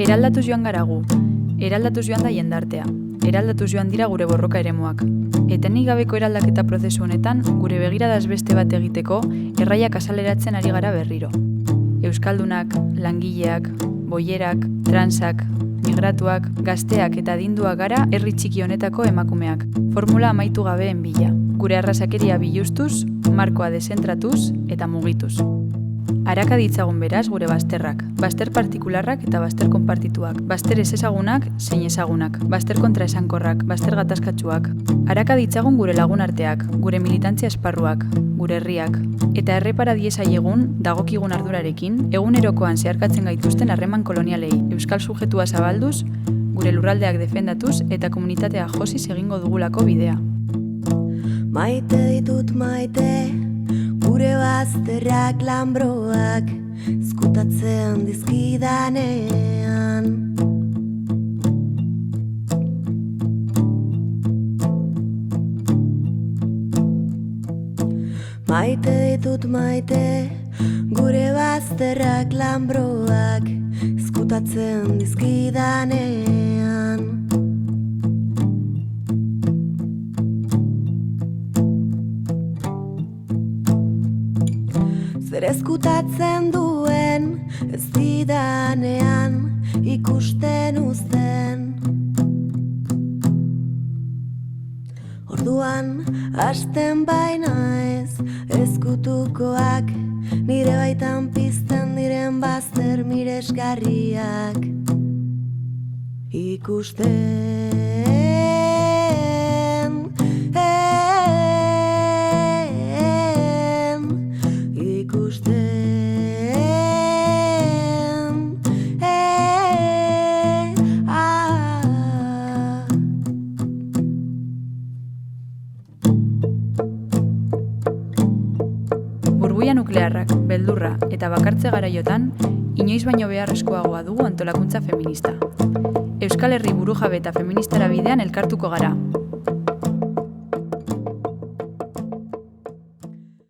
Eraldatuz joan gara gu, eraldatuz joan da jendartea, eraldatuz joan dira gure borroka eremuak. Etenik gabeko eraldaketa prozesu honetan, gure begiradaz beste bat egiteko, erraiak azaleratzen ari gara berriro. Euskaldunak, langileak, boierak, transak, migratuak, gazteak eta adinduak gara herri txiki honetako emakumeak. Formula amaitu gabeen bila. Gure arrasakeria bilustuz, markoa dezentratuz eta mugituz. Araka ditzagun beraz gure bazterrak, bazter partikularrak eta bazter konpartituak, bazter ezezagunak zein ezagunak, bazter kontraesankorrak, bazter gatazkatsuak. Araka ditzagun gure lagunarteak, gure militantzia esparruak, gure herriak, eta errepara diezaiegun, dagokigun ardurarekin, egunerokoan zeharkatzen gaituzten harreman kolonialei, euskal sujetua zabalduz, gure lurraldeak defendatuz eta komunitatea josiz egingo dugulako bidea. Maite ditut maite, gure bazterrak lanbroak, ezkutatzen dizkidanean. Maite ditut maite, gure bazterrak lanbroak, ezkutatzen dizkidanean. Zer ezkutatzen duen, ez didanean ikusten uzten. Orduan, hasten baina ez, ezkutukoak, nire baitan pizten diren bazter miresgarriak ikusten. Burbuia nuklearrak, beldurra eta bakartze garaiotan, inoiz baino beharrezkoagoa dugu antolakuntza feminista. Euskal Herri burujabe eta feministara bidean elkartuko gara.